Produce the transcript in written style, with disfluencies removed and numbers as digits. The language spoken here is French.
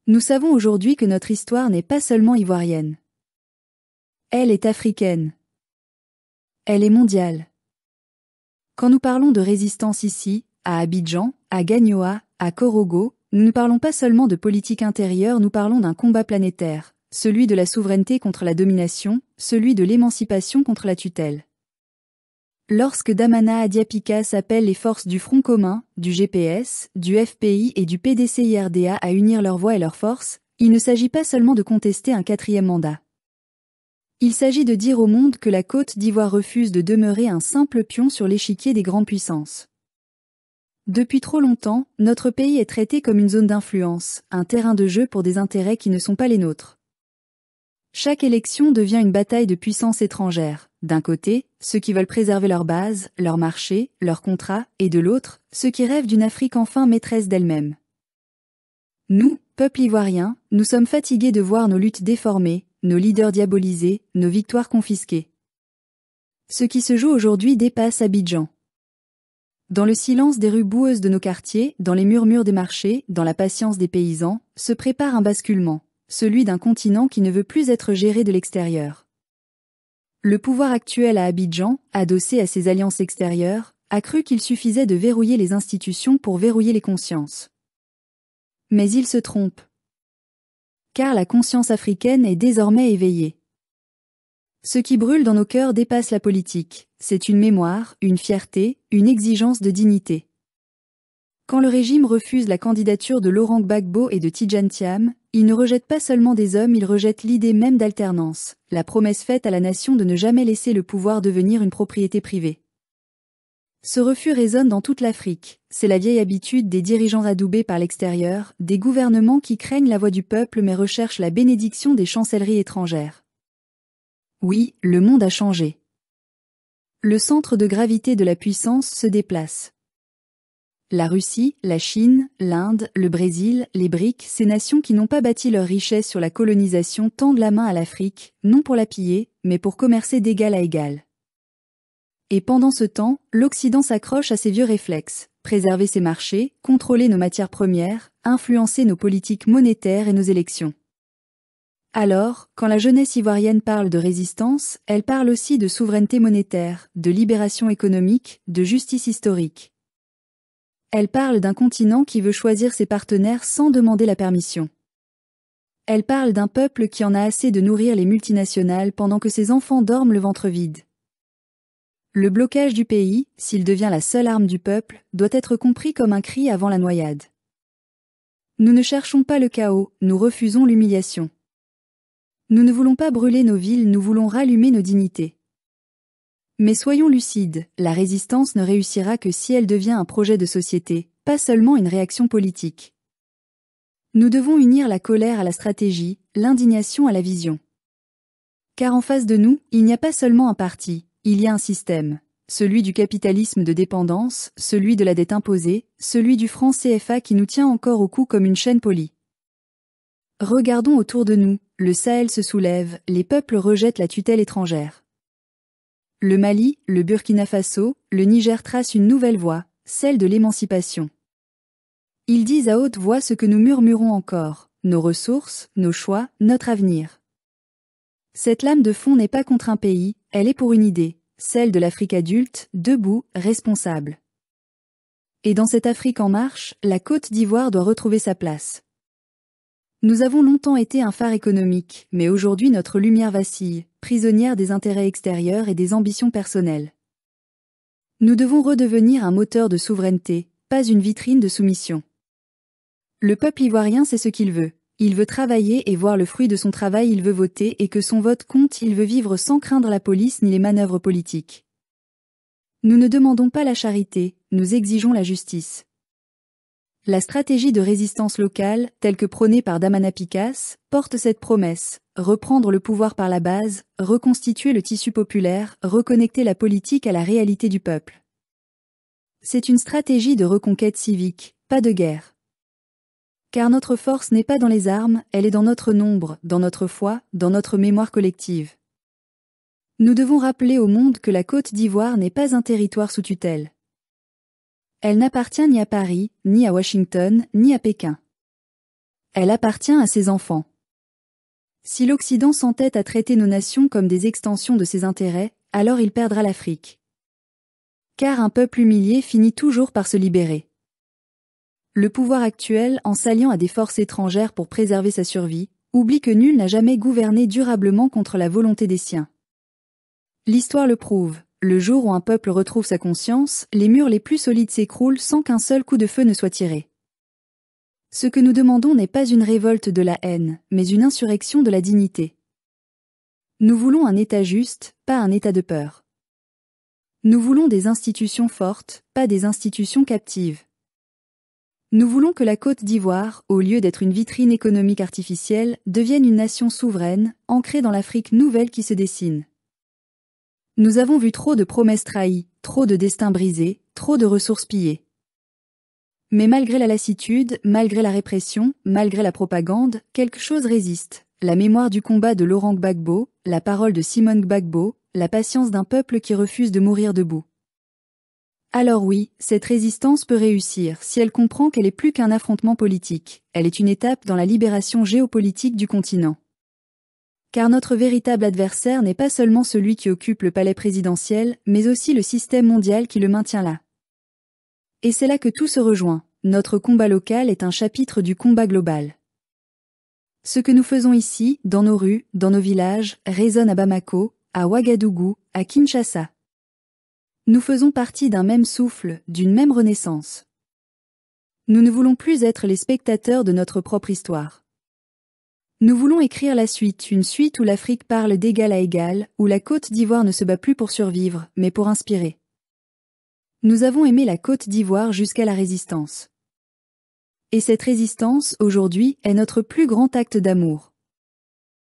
Nous savons aujourd'hui que notre histoire n'est pas seulement ivoirienne. Elle est africaine. Elle est mondiale. Quand nous parlons de résistance ici, à Abidjan, à Gagnoa, à Korogo, nous ne parlons pas seulement de politique intérieure, nous parlons d'un combat planétaire, celui de la souveraineté contre la domination, celui de l'émancipation contre la tutelle. Lorsque Damana Diapika appelle les forces du Front commun, du GPS, du FPI et du PDCIRDA à unir leurs voix et leurs forces, il ne s'agit pas seulement de contester un 4e mandat. Il s'agit de dire au monde que la Côte d'Ivoire refuse de demeurer un simple pion sur l'échiquier des grandes puissances. Depuis trop longtemps, notre pays est traité comme une zone d'influence, un terrain de jeu pour des intérêts qui ne sont pas les nôtres. Chaque élection devient une bataille de puissances étrangères. D'un côté, ceux qui veulent préserver leur base, leur marché, leurs contrats, et de l'autre, ceux qui rêvent d'une Afrique enfin maîtresse d'elle-même. Nous, peuple ivoirien, nous sommes fatigués de voir nos luttes déformées, nos leaders diabolisés, nos victoires confisquées. Ce qui se joue aujourd'hui dépasse Abidjan. Dans le silence des rues boueuses de nos quartiers, dans les murmures des marchés, dans la patience des paysans, se prépare un basculement, celui d'un continent qui ne veut plus être géré de l'extérieur. Le pouvoir actuel à Abidjan, adossé à ses alliances extérieures, a cru qu'il suffisait de verrouiller les institutions pour verrouiller les consciences. Mais il se trompe. Car la conscience africaine est désormais éveillée. Ce qui brûle dans nos cœurs dépasse la politique, c'est une mémoire, une fierté, une exigence de dignité. Quand le régime refuse la candidature de Laurent Gbagbo et de Tidjane Thiam, il ne rejette pas seulement des hommes, il rejette l'idée même d'alternance, la promesse faite à la nation de ne jamais laisser le pouvoir devenir une propriété privée. Ce refus résonne dans toute l'Afrique, c'est la vieille habitude des dirigeants adoubés par l'extérieur, des gouvernements qui craignent la voix du peuple mais recherchent la bénédiction des chancelleries étrangères. Oui, le monde a changé. Le centre de gravité de la puissance se déplace. La Russie, la Chine, l'Inde, le Brésil, les BRIC, ces nations qui n'ont pas bâti leur richesse sur la colonisation tendent la main à l'Afrique, non pour la piller, mais pour commercer d'égal à égal. Et pendant ce temps, l'Occident s'accroche à ses vieux réflexes, préserver ses marchés, contrôler nos matières premières, influencer nos politiques monétaires et nos élections. Alors, quand la jeunesse ivoirienne parle de résistance, elle parle aussi de souveraineté monétaire, de libération économique, de justice historique. Elle parle d'un continent qui veut choisir ses partenaires sans demander la permission. Elle parle d'un peuple qui en a assez de nourrir les multinationales pendant que ses enfants dorment le ventre vide. Le blocage du pays, s'il devient la seule arme du peuple, doit être compris comme un cri avant la noyade. Nous ne cherchons pas le chaos, nous refusons l'humiliation. Nous ne voulons pas brûler nos villes, nous voulons rallumer nos dignités. Mais soyons lucides, la résistance ne réussira que si elle devient un projet de société, pas seulement une réaction politique. Nous devons unir la colère à la stratégie, l'indignation à la vision. Car en face de nous, il n'y a pas seulement un parti, il y a un système. Celui du capitalisme de dépendance, celui de la dette imposée, celui du franc CFA qui nous tient encore au cou comme une chaîne polie. Regardons autour de nous, le Sahel se soulève, les peuples rejettent la tutelle étrangère. Le Mali, le Burkina Faso, le Niger tracent une nouvelle voie, celle de l'émancipation. Ils disent à haute voix ce que nous murmurons encore, nos ressources, nos choix, notre avenir. Cette lame de fond n'est pas contre un pays, elle est pour une idée, celle de l'Afrique adulte, debout, responsable. Et dans cette Afrique en marche, la Côte d'Ivoire doit retrouver sa place. Nous avons longtemps été un phare économique, mais aujourd'hui notre lumière vacille, prisonnière des intérêts extérieurs et des ambitions personnelles. Nous devons redevenir un moteur de souveraineté, pas une vitrine de soumission. Le peuple ivoirien sait ce qu'il veut. Il veut travailler et voir le fruit de son travail, il veut voter et que son vote compte, il veut vivre sans craindre la police ni les manœuvres politiques. Nous ne demandons pas la charité, nous exigeons la justice. La stratégie de résistance locale, telle que prônée par Damana Picasse, porte cette promesse, reprendre le pouvoir par la base, reconstituer le tissu populaire, reconnecter la politique à la réalité du peuple. C'est une stratégie de reconquête civique, pas de guerre. Car notre force n'est pas dans les armes, elle est dans notre nombre, dans notre foi, dans notre mémoire collective. Nous devons rappeler au monde que la Côte d'Ivoire n'est pas un territoire sous tutelle. Elle n'appartient ni à Paris, ni à Washington, ni à Pékin. Elle appartient à ses enfants. Si l'Occident s'entête à traiter nos nations comme des extensions de ses intérêts, alors il perdra l'Afrique. Car un peuple humilié finit toujours par se libérer. Le pouvoir actuel, en s'alliant à des forces étrangères pour préserver sa survie, oublie que nul n'a jamais gouverné durablement contre la volonté des siens. L'histoire le prouve, le jour où un peuple retrouve sa conscience, les murs les plus solides s'écroulent sans qu'un seul coup de feu ne soit tiré. Ce que nous demandons n'est pas une révolte de la haine, mais une insurrection de la dignité. Nous voulons un État juste, pas un État de peur. Nous voulons des institutions fortes, pas des institutions captives. Nous voulons que la Côte d'Ivoire, au lieu d'être une vitrine économique artificielle, devienne une nation souveraine, ancrée dans l'Afrique nouvelle qui se dessine. Nous avons vu trop de promesses trahies, trop de destins brisés, trop de ressources pillées. Mais malgré la lassitude, malgré la répression, malgré la propagande, quelque chose résiste. La mémoire du combat de Laurent Gbagbo, la parole de Simone Gbagbo, la patience d'un peuple qui refuse de mourir debout. Alors oui, cette résistance peut réussir si elle comprend qu'elle est plus qu'un affrontement politique, elle est une étape dans la libération géopolitique du continent. Car notre véritable adversaire n'est pas seulement celui qui occupe le palais présidentiel, mais aussi le système mondial qui le maintient là. Et c'est là que tout se rejoint, notre combat local est un chapitre du combat global. Ce que nous faisons ici, dans nos rues, dans nos villages, résonne à Bamako, à Ouagadougou, à Kinshasa. Nous faisons partie d'un même souffle, d'une même renaissance. Nous ne voulons plus être les spectateurs de notre propre histoire. Nous voulons écrire la suite, une suite où l'Afrique parle d'égal à égal, où la Côte d'Ivoire ne se bat plus pour survivre, mais pour inspirer. Nous avons aimé la Côte d'Ivoire jusqu'à la résistance. Et cette résistance, aujourd'hui, est notre plus grand acte d'amour.